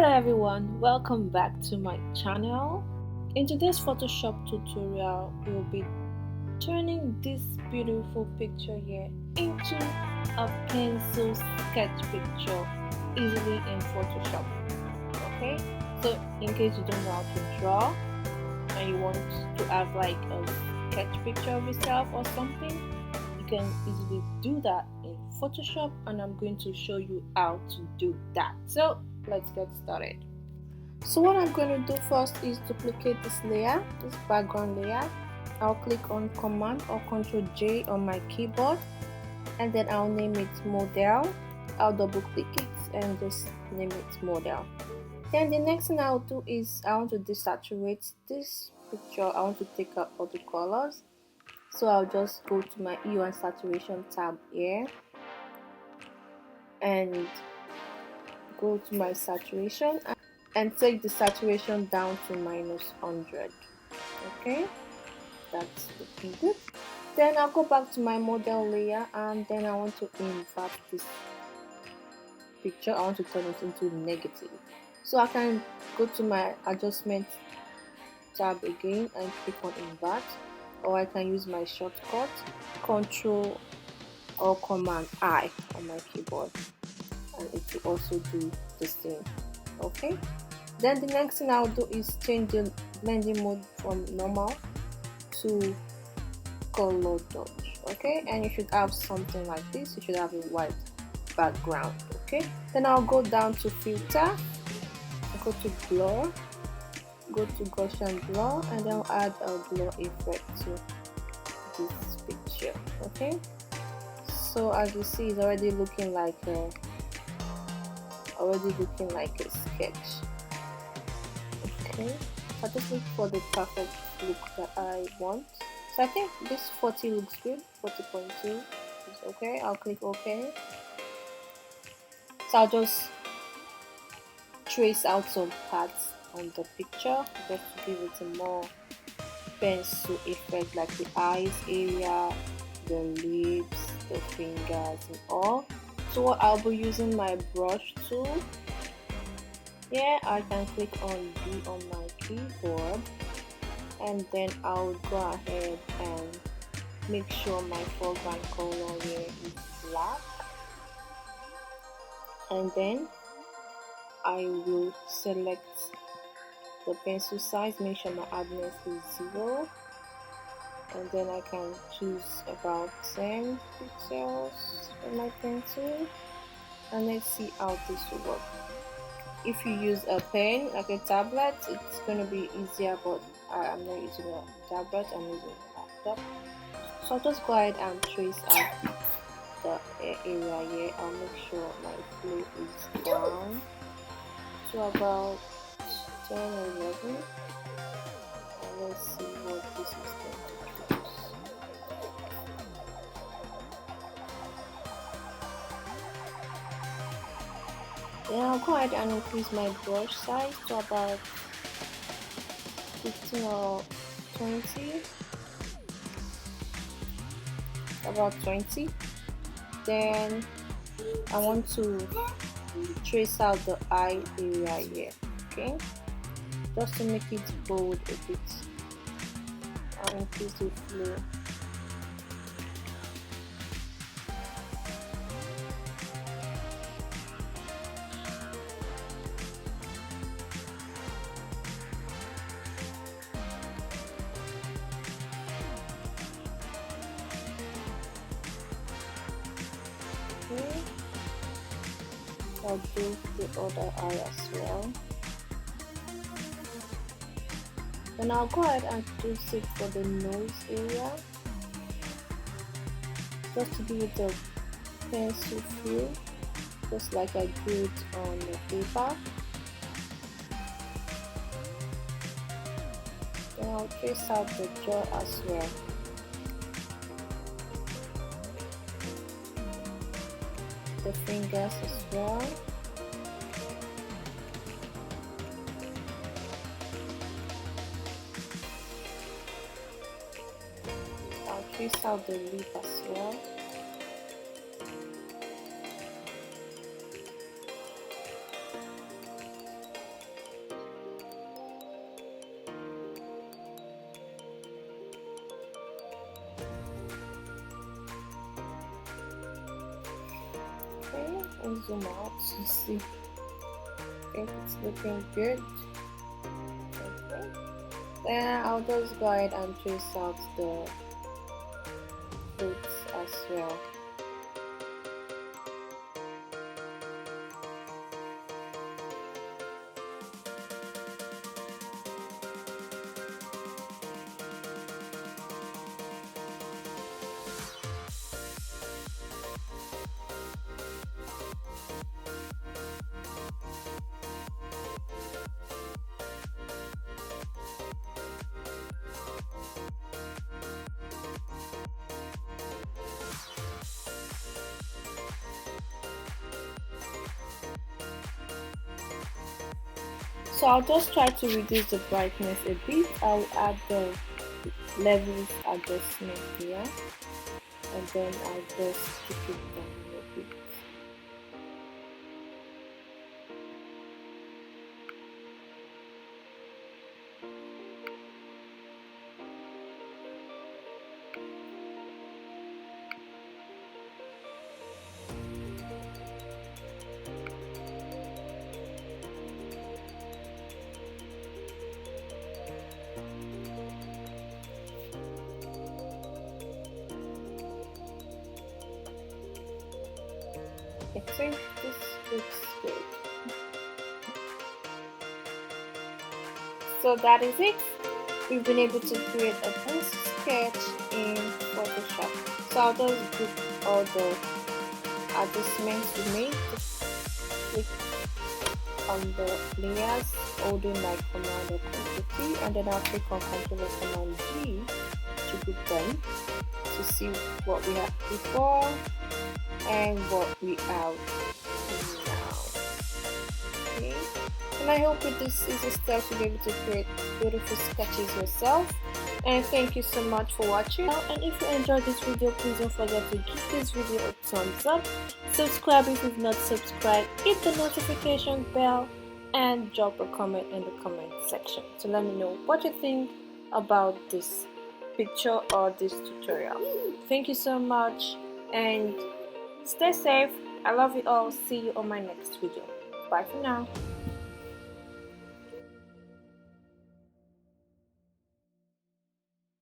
Hello everyone, welcome back to my channel. In today's Photoshop tutorial, we'll be turning this beautiful picture here into a pencil sketch picture easily in Photoshop. Okay, so in case you don't know how to draw and you want to have like a sketch picture of yourself or something, you can easily do that in Photoshop, and I'm going to show you how to do that. So let's get started. So what I'm going to do first is duplicate this layer, this background layer. I'll click on Command or Ctrl J on my keyboard, and then I'll name it model. I'll double click it and just name it model. Then the next thing I'll do is I want to desaturate this picture. I want to take out all the colors, so I'll just go to my hue and saturation tab here and go to my saturation and take the saturation down to -100. Okay, that's looking good. Then I'll go back to my model layer, and then I want to invert this picture. I want to turn it into negative, so I can go to my adjustment tab again and click on invert, or I can use my shortcut Ctrl or Command I on my keyboard, and it will also do the same. Okay, then the next thing I'll do is change the blending mode from normal to color dodge. Okay, and you should have something like this. You should have a white background. Okay, then I'll go down to filter, go to blur, go to Gaussian blur, and then I'll add a blur effect to this picture. Okay, so as you see, it's already looking like a sketch. Okay, I just look for the perfect look that I want. So I think this 40 looks good. 40.2 is okay. I'll click OK. So I'll just trace out some parts on the picture just to give it a more pencil effect, like the eyes area, the lips, the fingers, and all. So I'll be using my brush tool. Yeah, I can click on B on my keyboard, and then I'll go ahead and make sure my foreground color here is black, and then I will select the pencil size, make sure my hardness is 0, and then I can choose about 10 pixels for my pencil, and let's see how this will work. If you use a pen like a tablet, it's going to be easier, but I'm not using a tablet, I'm using a laptop. So I'll just go ahead and trace out the area here. I'll make sure my flow is down to about 10 or 11, and let's see what this is going to produce. Then I'll go ahead and increase my brush size to about 15 or 20, about 20. Then I want to trace out the eye area here, okay, just to make it bold a bit. I'll increase the flow. Okay. I'll do the other eye as well. Then I'll go ahead and choose it for the nose area, just to give it a pencil feel, just like I drew it on the paper. Then I'll trace out the jaw as well. The fingers as well. I'll trace out the lip as well. Let's zoom out to see. I think it's looking good. Okay. Then I'll just go ahead and trace out the fruits as well. So I'll just try to reduce the brightness a bit. I'll add the levels adjustment here, and then I'll just stick it down a bit. I think this looks good. So that is it. We've been able to create a pencil sketch in Photoshop. So I'll just group all the adjustments we made. Click on the layers, holding my Command or Control T, and then I'll click on Control or Command G to group them to see what we had before and what we have now. Okay, and I hope with this easy steps you'll be able to create beautiful sketches yourself. And thank you so much for watching. And if you enjoyed this video, please don't forget to give this video a thumbs up, subscribe if you've not subscribed, hit the notification bell, and drop a comment in the comment section to let me know what you think about this picture or this tutorial. Thank you so much and stay safe. I love you all. See you on my next video. Bye for now.